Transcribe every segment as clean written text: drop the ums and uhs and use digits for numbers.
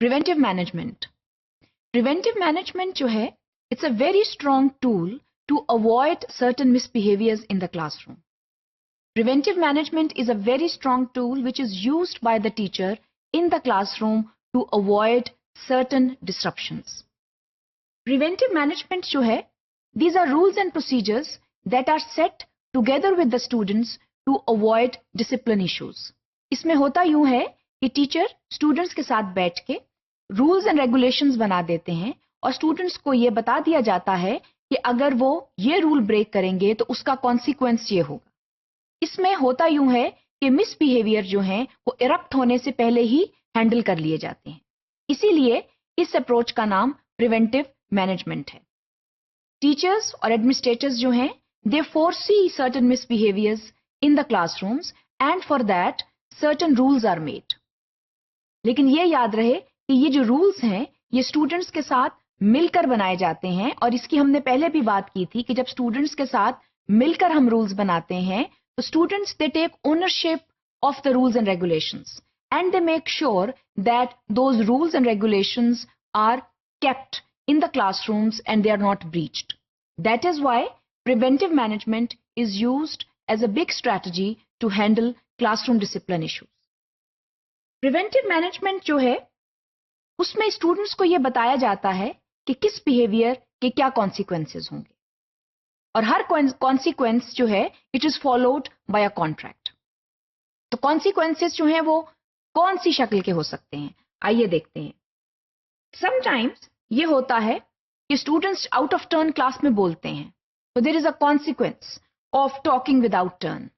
Preventive management. Preventive management जो है, it's a very strong tool to avoid certain misbehaviours in the classroom. Preventive management is a very strong tool which is used by the teacher in the classroom to avoid certain disruptions. Preventive management जो है, these are rules and procedures that are set together with the students to avoid discipline issues. इसमें होता यूं है कि teacher students के साथ बैठ के रूल्स एंड रेगुलेशंस बना देते हैं और स्टूडेंट्स को ये बता दिया जाता है कि अगर वो ये रूल ब्रेक करेंगे तो उसका कॉन्सिक्वेंस ये होगा। इसमें होता यूं है कि मिसबिहेवियर जो हैं वो इरप्ट होने से पहले ही हैंडल कर लिए जाते हैं। इसीलिए इस अप्रोच का नाम प्रिवेंटिव मैनेजमेंट है। टीचर्स और एडमिनिस्ट्रेटर्स जो हैं, they foresee certain misbehaviours in the classrooms and for that certain rules are made. लेकिन ये याद रहे कि ये जो रूल्स हैं ये स्टूडेंट्स के साथ मिलकर बनाए जाते हैं और इसकी हमने पहले भी बात की थी कि जब स्टूडेंट्स के साथ मिलकर हम रूल्स बनाते हैं तो students they take ownership of the rules and regulations and they make sure that those rules and regulations are kept in the classrooms and they are not breached. That is why preventive management is used as a big strategy to handle classroom discipline issues. Preventive management जो है उसमें students को ये बताया जाता है कि किस behavior के क्या consequences होंगे और हर कॉन्सिक्वेंस जो है it is followed by a contract. तो कॉन्सिक्वेंसेस जो हैं वो कौन सी शक्ल के हो सकते हैं, आइए देखते हैं। समटाइम्स ये होता है कि students out of turn class में बोलते हैं, तो there is a consequence of talking without turn.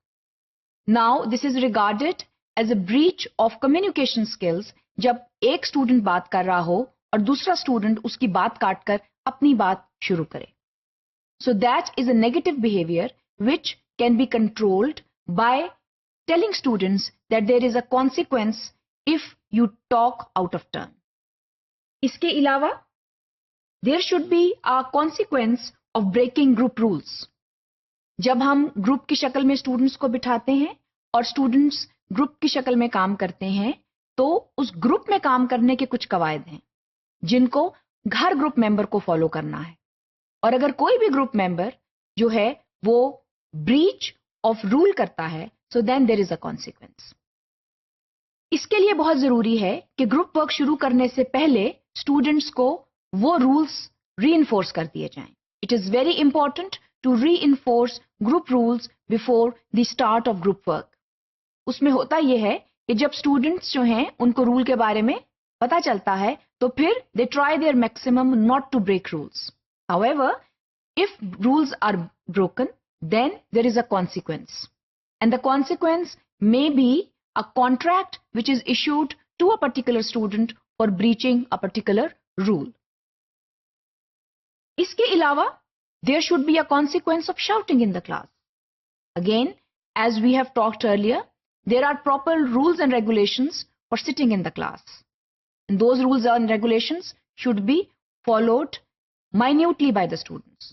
Now this is regarded as a breach of communication skills जब एक स्टूडेंट बात कर रहा हो और दूसरा स्टूडेंट उसकी बात काटकर अपनी बात शुरू करे। So that is a negative behavior which can be controlled by telling students that there is a consequence if you talk out of turn. इसके अलावा there should be a consequence of breaking group rules. जब हम group की शक्ल में students को बिठाते हैं और स्टूडेंट्स ग्रुप की शक्ल में काम करते हैं तो उस ग्रुप में काम करने के कुछ कवायद हैं जिनको हर ग्रुप मेंबर को फॉलो करना है। और अगर कोई भी ग्रुप मेंबर जो है वो ब्रीच ऑफ रूल करता है so then there is a consequence. इसके लिए बहुत जरूरी है कि ग्रुप वर्क शुरू करने से पहले स्टूडेंट्स को वो रूल्स रीइंफोर्स कर दिए जाएं। It is very important to reinforce group rules before the start of group work. उसमें होता यह है कि जब स्टूडेंट्स जो हैं उनको रूल के बारे में पता चलता है तो फिर they try their maximum not to break rules. However, if rules are broken, then there is a consequence. And the consequence may be a contract which is issued to a particular student for breaching a particular rule. इसके अलावा, there should be a consequence of shouting in the class. Again, as we have talked earlier, there are proper rules and regulations for sitting in the class. And those rules and regulations should be followed minutely by the students.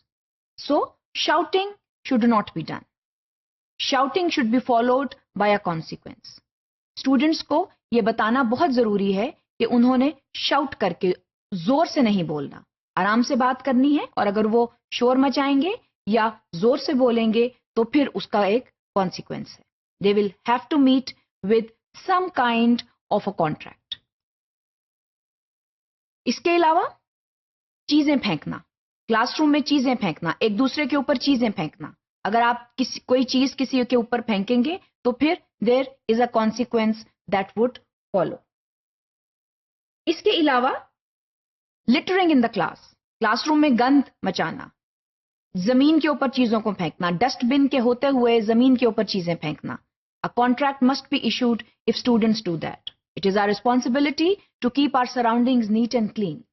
So, shouting should not be done. Shouting should be followed by a consequence. Students को ये बताना बहुत जरूरी है कि उन्होंने shout करके जोर से नहीं बोलना, आराम से बात करनी है और अगर वो शोर मचाएंगे या जोर से बोलेंगे तो फिर उसका एक consequence है. They will have to meet with some kind of a contract. इसके अलावा चीजें फेंकना, क्लासरूम में चीजें फेंकना, एक दूसरे के ऊपर चीजें फेंकना। अगर आप कोई चीज किसी के ऊपर फेंकेंगे तो फिर there is a consequence that would follow. इसके अलावा littering in the class, classroom में गंद मचाना, जमीन के ऊपर चीजों को फेंकना, डस्टबिन के होते हुए जमीन के ऊपर चीजें फेंकना। A contract must be issued if students do that. It is our responsibility to keep our surroundings neat and clean.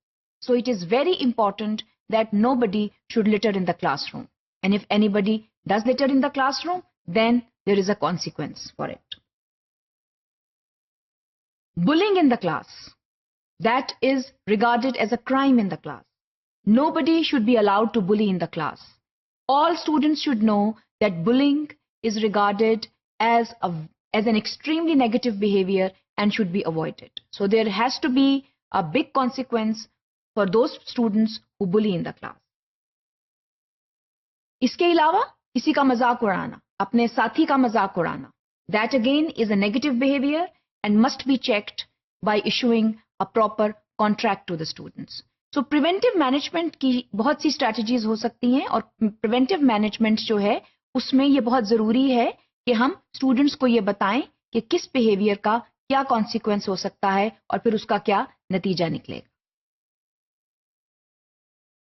So it is very important that nobody should litter in the classroom. And if anybody does litter in the classroom, then there is a consequence for it. Bullying in the class, that is regarded as a crime in the class. Nobody should be allowed to bully in the class. All students should know that bullying is regarded as an extremely negative behavior and should be avoided. So there has to be a big consequence for those students who bully in the class. इसके अलावा किसी का मजाक उड़ाना, अपने साथी का मजाक उड़ाना, that again is a negative behavior and must be checked by issuing a proper contract to the students. So preventive management की बहुत सी strategies हो सकती हैं और preventive management जो है उसमें ये बहुत जरूरी है कि हम students को ये बताएं कि किस behavior का क्या consequence हो सकता है और फिर उसका क्या नतीजा निकलेगा.